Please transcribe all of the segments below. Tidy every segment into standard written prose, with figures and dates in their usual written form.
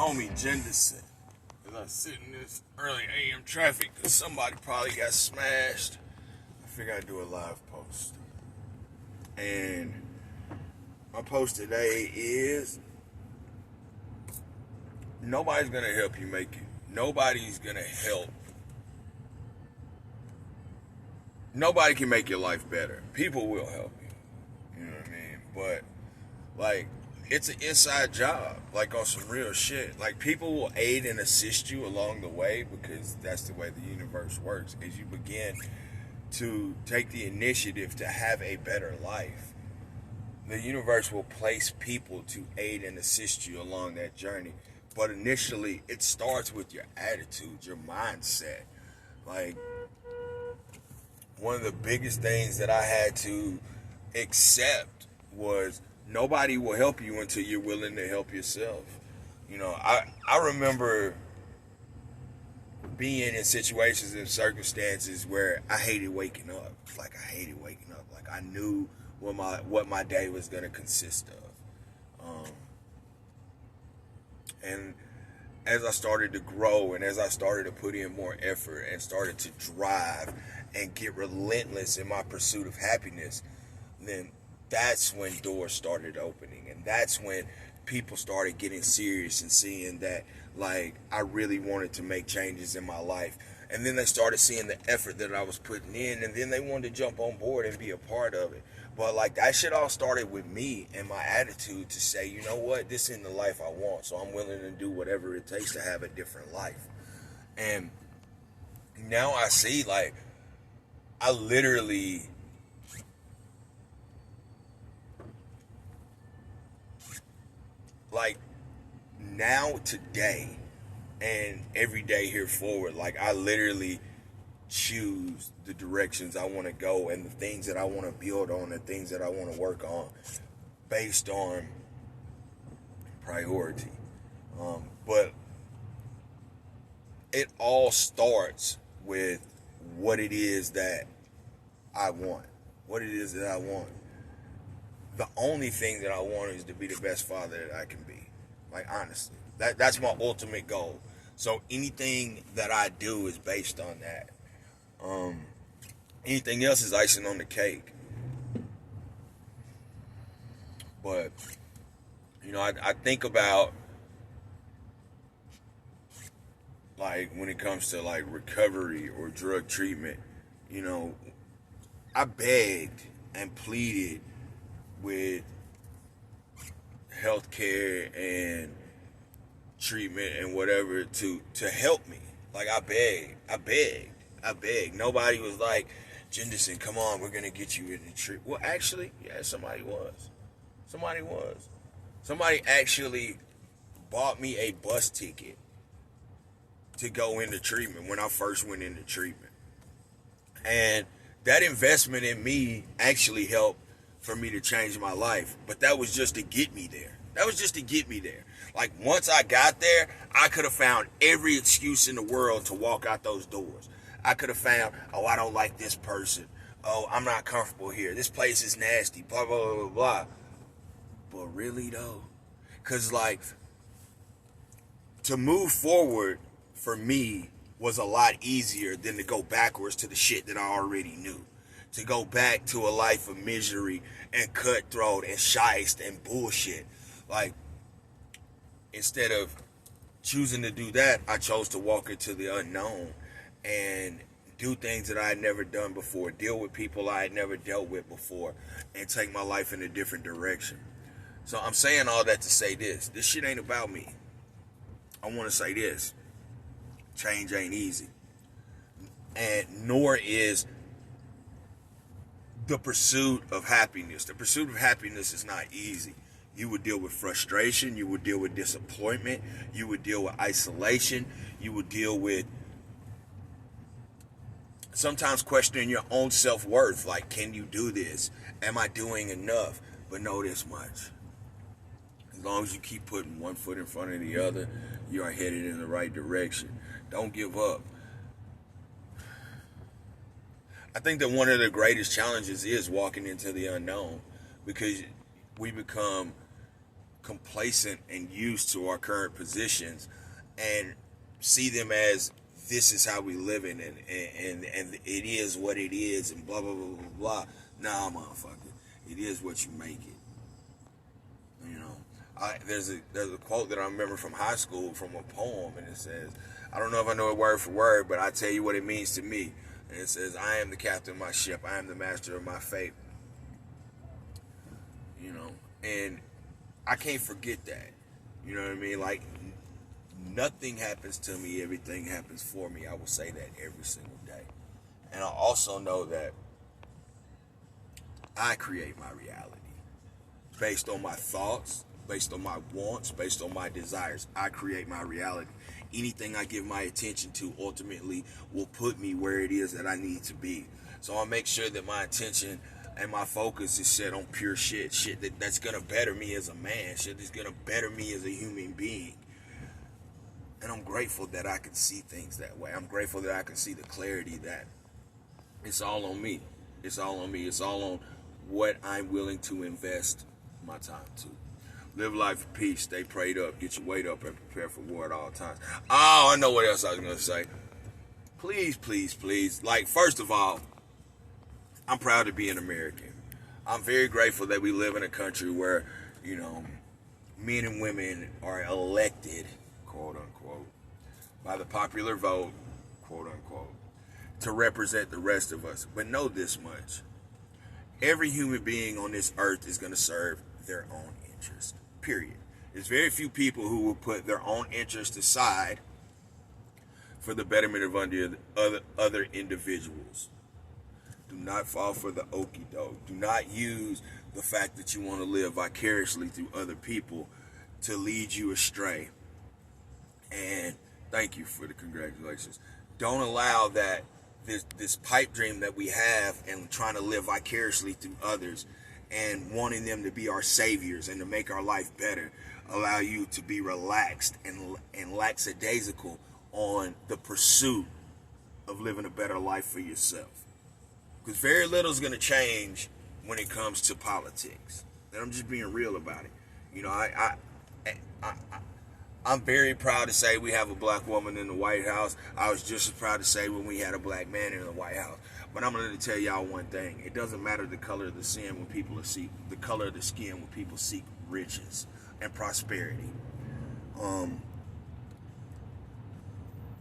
homie Jenderson. As I sit in this early AM traffic because somebody probably got smashed, I figured I'd do a live post. And my post today is nobody's going to help you make it. Nobody's going to help. Nobody can make your life better. People will help you. You know what I mean? But, like, it's an inside job, like on some real shit. Like, people will aid and assist you along the way because that's the way the universe works. As you begin to take the initiative to have a better life, the universe will place people to aid and assist you along that journey. But initially, it starts with your attitude, your mindset. Like, one of the biggest things that I had to accept was nobody will help you until you're willing to help yourself. You know, I remember being in situations and circumstances where I hated waking up. Like, I hated waking up. Like, I knew what my day was going to consist of. And as I started to grow and as I started to put in more effort and started to drive and get relentless in my pursuit of happiness, then that's when doors started opening. And that's when people started getting serious and seeing that, like, I really wanted to make changes in my life. And then they started seeing the effort that I was putting in, and then they wanted to jump on board and be a part of it. But, like, that shit all started with me and my attitude to say, you know what, this isn't the life I want, so I'm willing to do whatever it takes to have a different life. And now I see, like, I literally, like, now today and every day here forward, like, I literally choose the directions I want to go and the things that I want to build on, the things that I want to work on based on priority. But it all starts with what it is that I want. What it is that I want. The only thing that I want is to be the best father that I can be. Like, honestly. That's my ultimate goal. So anything that I do is based on that. Anything else is icing on the cake. But, you know, I think about, like, when it comes to, like, recovery or drug treatment, you know, I begged and pleaded with healthcare and treatment and whatever to help me. Like, I begged. Nobody was like, Jenderson, come on, we're gonna get you in the treatment. Well, actually, yeah, somebody was. Somebody actually bought me a bus ticket to go into treatment when I first went into treatment. And that investment in me actually helped for me to change my life. But that was just to get me there. Like, once I got there, I could have found every excuse in the world to walk out those doors. I could have found, oh, I don't like this person. Oh, I'm not comfortable here. This place is nasty. Blah, blah, blah, blah, blah. But really, though? Because, like, to move forward for me was a lot easier than to go backwards to the shit that I already knew. To go back to a life of misery and cutthroat and shiest and bullshit. Like, instead of choosing to do that, I chose to walk into the unknown and do things that I had never done before, deal with people I had never dealt with before, and take my life in a different direction. So I'm saying all that to say this. This shit ain't about me. I want to say this. Change ain't easy. And nor is the pursuit of happiness. The pursuit of happiness is not easy. You would deal with frustration. You would deal with disappointment. You would deal with isolation. You would deal with sometimes questioning your own self-worth. Like, can you do this? Am I doing enough? But know this much. As long as you keep putting one foot in front of the other, you are headed in the right direction. Don't give up. I think that one of the greatest challenges is walking into the unknown, because we become complacent and used to our current positions and see them as this is how we live in, and it is what it is, and blah blah blah blah blah. Nah, motherfucker, it is what you make it. You know, there's a quote that I remember from high school from a poem, and it says, I don't know if I know it word for word, but I tell you what it means to me. And it says, I am the captain of my ship, I am the master of my fate. You know, and I can't forget that. You know what I mean? Like, nothing happens to me, everything happens for me. I will say that every single day. And I also know that I create my reality based on my thoughts, based on my wants, based on my desires. I create my reality. Anything I give my attention to ultimately will put me where it is that I need to be. So I'll make sure that my attention and my focus is set on pure shit that's gonna better me as a man, shit that's gonna better me as a human being. And I'm grateful that I can see things that way. I'm grateful that I can see the clarity that it's all on me. It's all on me. It's all on what I'm willing to invest my time to. Live life in peace. Stay prayed up. Get your weight up and prepare for war at all times. Oh, I know what else I was going to say. Please, please, please. Like, first of all, I'm proud to be an American. I'm very grateful that we live in a country where, you know, men and women are elected, quote unquote, by the popular vote, quote unquote, to represent the rest of us. But know this much. Every human being on this earth is going to serve their own interest. Period. There's very few people who will put their own interest aside for the betterment of other individuals. Do not fall for the okie doke. Do not use the fact that you want to live vicariously through other people to lead you astray. And thank you for the congratulations. Don't allow that this pipe dream that we have and trying to live vicariously through others and wanting them to be our saviors and to make our life better allow you to be relaxed and lackadaisical on the pursuit of living a better life for yourself. Because very little is going to change when it comes to politics. And I'm just being real about it. You know, I'm very proud to say we have a black woman in the White House. I was just as proud to say when we had a black man in the White House. But I'm going to tell y'all one thing. It doesn't matter the color of the skin when people seek the color of the skin when people seek riches and prosperity.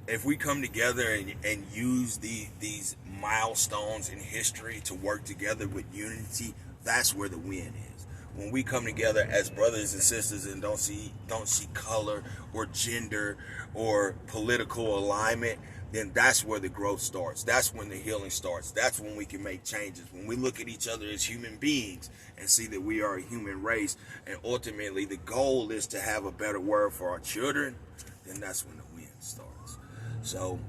If we come together and use these milestones in history to work together with unity, that's where the win is. When we come together as brothers and sisters and don't see color or gender or political alignment, then that's where the growth starts. That's when the healing starts. That's when we can make changes. When we look at each other as human beings and see that we are a human race, and ultimately the goal is to have a better world for our children, then that's when the win starts. So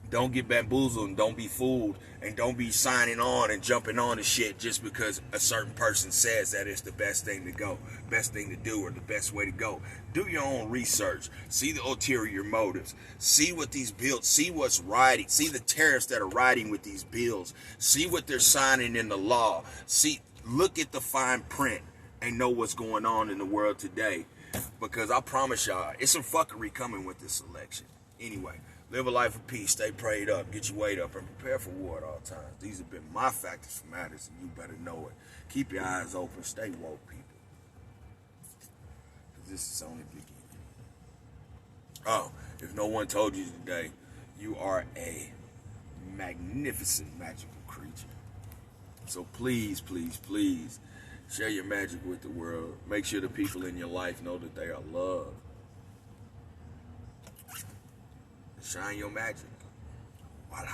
don't get bamboozled and don't be fooled and don't be signing on and jumping on to shit just because a certain person says that it's the best thing to go, best thing to do, or the best way to go. Do your own research. See the ulterior motives. See what these bills, see what's riding, see the tariffs that are riding with these bills. See what they're signing in the law. Look at the fine print and know what's going on in the world today. Because I promise y'all, it's some fuckery coming with this election. Anyway. Live a life of peace, stay prayed up, get your weight up, and prepare for war at all times. These have been my factors for matters, and you better know it. Keep your eyes open, stay woke, people. Because this is only the beginning. Oh, if no one told you today, you are a magnificent, magical creature. So please, please, please, share your magic with the world. Make sure the people in your life know that they are loved. Shine your magic. Voila.